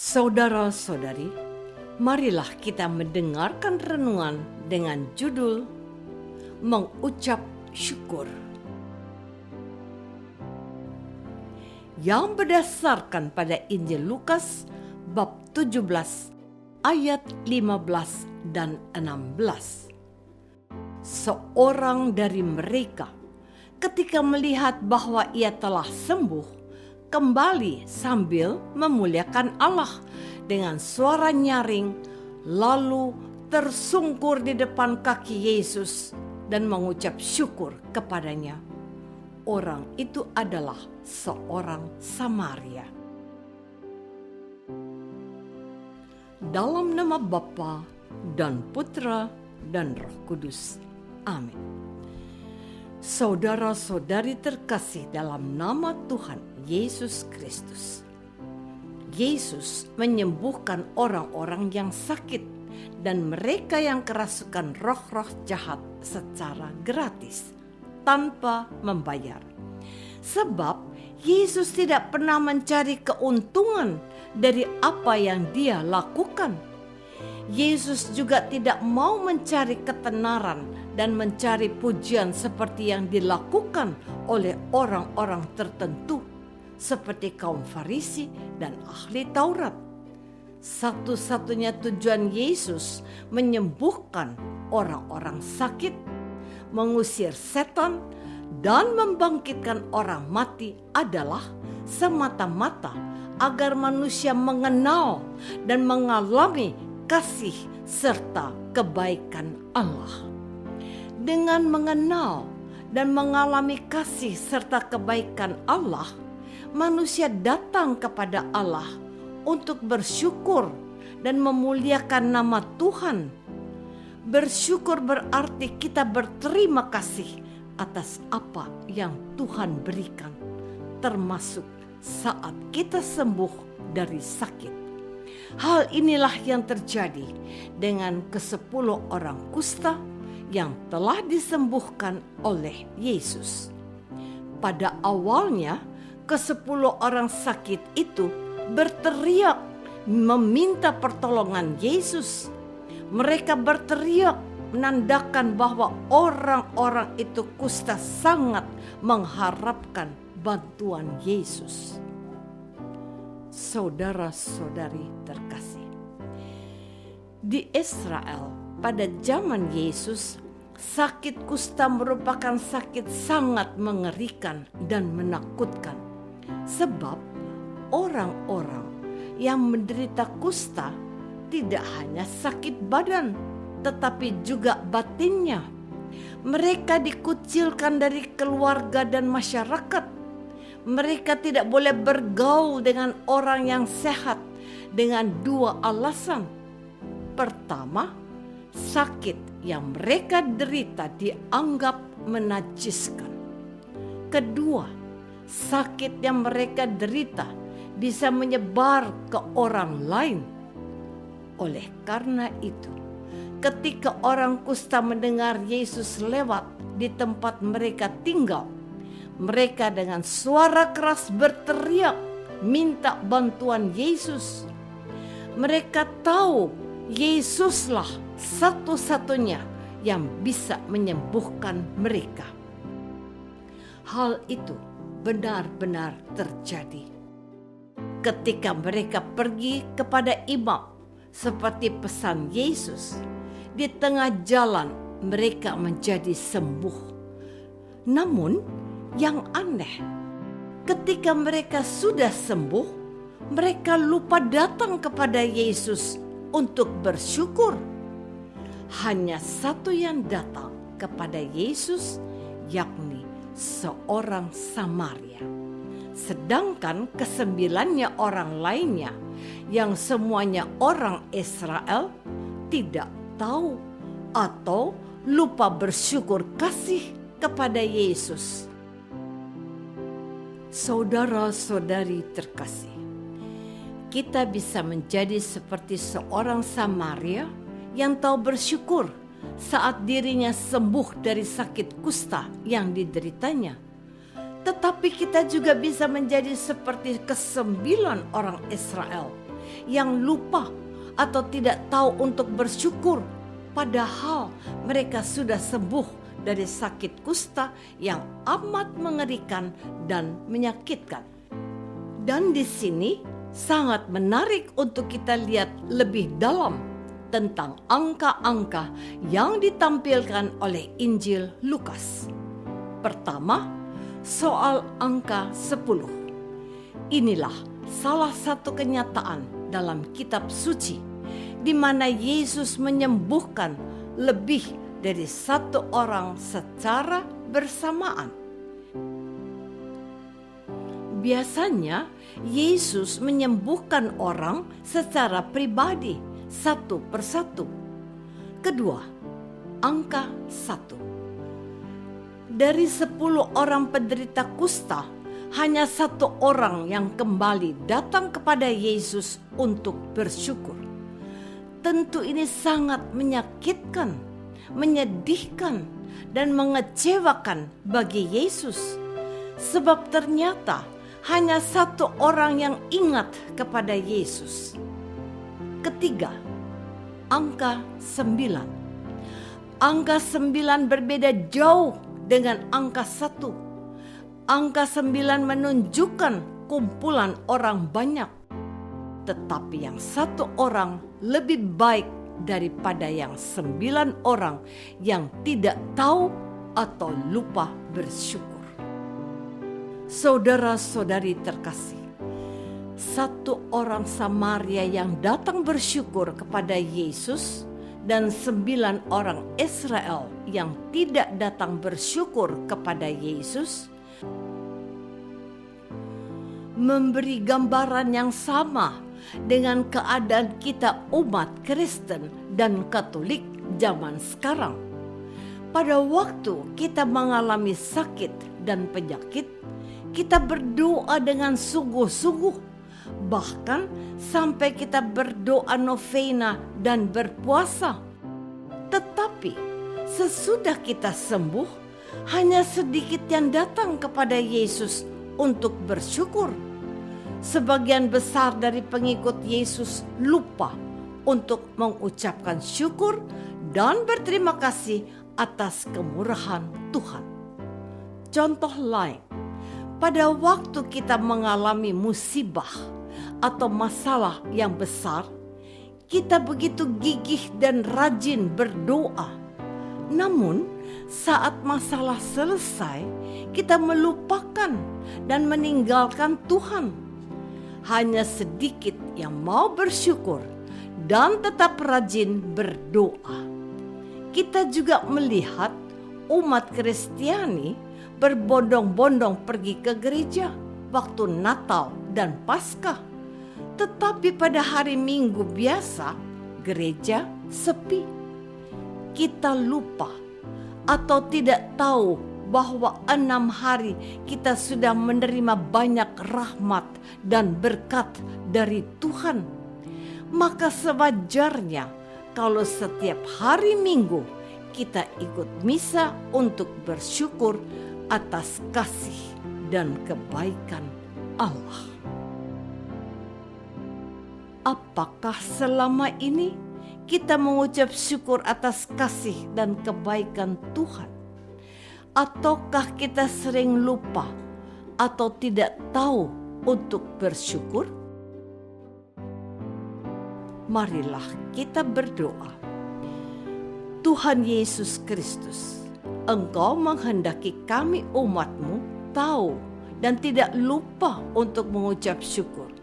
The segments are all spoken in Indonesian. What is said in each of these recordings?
Saudara-saudari, marilah kita mendengarkan renungan dengan judul Mengucap Syukur, yang berdasarkan pada Injil Lukas bab 17 ayat 15 dan 16. Seorang dari mereka ketika melihat bahwa ia telah sembuh, kembali sambil memuliakan Allah dengan suara nyaring, lalu tersungkur di depan kaki Yesus dan mengucap syukur kepadanya. Orang itu adalah seorang Samaria. Dalam nama Bapa dan Putra dan Roh Kudus. Amin. Saudara-saudari terkasih dalam nama Tuhan Yesus Kristus. Yesus menyembuhkan orang-orang yang sakit dan mereka yang kerasukan roh-roh jahat secara gratis, tanpa membayar. Sebab Yesus tidak pernah mencari keuntungan dari apa yang dia lakukan. Yesus juga tidak mau mencari ketenaran dan mencari pujian seperti yang dilakukan oleh orang-orang tertentu, seperti kaum Farisi dan ahli Taurat. Satu-satunya tujuan Yesus menyembuhkan orang-orang sakit, mengusir setan, dan membangkitkan orang mati adalah semata-mata agar manusia mengenal dan mengalami kasih serta kebaikan Allah. Dengan mengenal dan mengalami kasih serta kebaikan Allah, manusia datang kepada Allah untuk bersyukur dan memuliakan nama Tuhan. Bersyukur berarti kita berterima kasih atas apa yang Tuhan berikan, termasuk saat kita sembuh dari sakit. Hal inilah yang terjadi dengan ke-10 orang kusta yang telah disembuhkan oleh Yesus. Pada awalnya, ke-10 orang sakit itu berteriak meminta pertolongan Yesus. Mereka berteriak menandakan bahwa orang-orang itu kusta sangat mengharapkan bantuan Yesus. Saudara-saudari terkasih, di Israel pada zaman Yesus, sakit kusta merupakan sakit sangat mengerikan dan menakutkan. Sebab orang-orang yang menderita kusta tidak hanya sakit badan, tetapi juga batinnya. Mereka dikucilkan dari keluarga dan masyarakat. Mereka tidak boleh bergaul dengan orang yang sehat dengan 2 alasan. Pertama, sakit yang mereka derita dianggap menajiskan. Kedua, sakit yang mereka derita bisa menyebar ke orang lain. Oleh karena itu, ketika orang kusta mendengar Yesus lewat di tempat mereka tinggal, mereka dengan suara keras berteriak minta bantuan Yesus. Mereka tahu Yesuslah satu-satunya yang bisa menyembuhkan mereka. Hal itu benar-benar terjadi. Ketika mereka pergi kepada imam seperti pesan Yesus, di tengah jalan mereka menjadi sembuh. Namun yang aneh, ketika mereka sudah sembuh, mereka lupa datang kepada Yesus untuk bersyukur. Hanya satu yang datang kepada Yesus, yakni seorang Samaria. Sedangkan ke-9 orang lainnya, yang semuanya orang Israel, tidak tahu atau lupa bersyukur kasih kepada Yesus. Saudara-saudari terkasih, kita bisa menjadi seperti seorang Samaria yang tahu bersyukur saat dirinya sembuh dari sakit kusta yang dideritanya. Tetapi kita juga bisa menjadi seperti ke-9 orang Israel yang lupa atau tidak tahu untuk bersyukur, padahal mereka sudah sembuh dari sakit kusta yang amat mengerikan dan menyakitkan. Dan di sini sangat menarik untuk kita lihat lebih dalam tentang angka-angka yang ditampilkan oleh Injil Lukas. Pertama, soal angka 10. Inilah salah satu kenyataan dalam kitab suci di mana Yesus menyembuhkan lebih dari satu orang secara bersamaan. Biasanya Yesus menyembuhkan orang secara pribadi satu persatu. Kedua, angka 1. Dari 10 orang penderita kusta, hanya 1 orang yang kembali datang kepada Yesus untuk bersyukur. Tentu ini sangat menyakitkan, menyedihkan, dan mengecewakan bagi Yesus. Sebab ternyata hanya 1 orang yang ingat kepada Yesus. Ketiga, angka 9. Angka 9 berbeda jauh dengan angka 1. Angka 9 menunjukkan kumpulan orang banyak. Tetapi yang 1 orang lebih baik daripada yang 9 orang yang tidak tahu atau lupa bersyukur. Saudara-saudari terkasih, 1 orang Samaria yang datang bersyukur kepada Yesus dan 9 orang Israel yang tidak datang bersyukur kepada Yesus memberi gambaran yang sama dengan keadaan kita umat Kristen dan Katolik zaman sekarang. Pada waktu kita mengalami sakit dan penyakit, kita berdoa dengan sungguh-sungguh, bahkan sampai kita berdoa novena dan berpuasa. Tetapi sesudah kita sembuh, hanya sedikit yang datang kepada Yesus untuk bersyukur. Sebagian besar dari pengikut Yesus lupa untuk mengucapkan syukur dan berterima kasih atas kemurahan Tuhan. Contoh lain, pada waktu kita mengalami musibah atau masalah yang besar, kita begitu gigih dan rajin berdoa. Namun, saat masalah selesai, kita melupakan dan meninggalkan Tuhan. Hanya sedikit yang mau bersyukur dan tetap rajin berdoa. Kita juga melihat umat Kristiani berbondong-bondong pergi ke gereja waktu Natal dan Paskah. Tetapi pada hari Minggu biasa, gereja sepi. Kita lupa atau tidak tahu bahwa 6 hari kita sudah menerima banyak rahmat dan berkat dari Tuhan. Maka sewajarnya kalau setiap hari Minggu kita ikut misa untuk bersyukur atas kasih dan kebaikan Allah. Apakah selama ini kita mengucap syukur atas kasih dan kebaikan Tuhan? Ataukah kita sering lupa atau tidak tahu untuk bersyukur? Marilah kita berdoa. Tuhan Yesus Kristus, Engkau menghendaki kami umat-Mu tahu dan tidak lupa untuk mengucap syukur.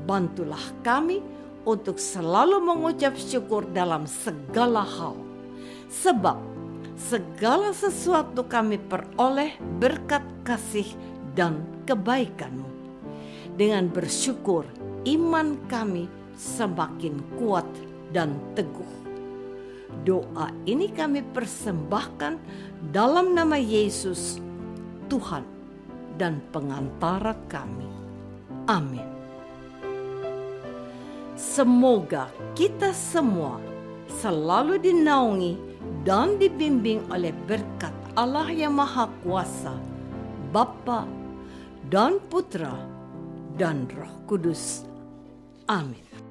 Bantulah kami untuk selalu mengucap syukur dalam segala hal. Sebab segala sesuatu kami peroleh berkat kasih dan kebaikan-Mu. Dengan bersyukur, iman kami semakin kuat dan teguh. Doa ini kami persembahkan dalam nama Yesus, Tuhan dan pengantara kami. Amin. Semoga kita semua selalu dinaungi dan dibimbing oleh berkat Allah yang Maha Kuasa, Bapa dan Putra dan Roh Kudus. Amin.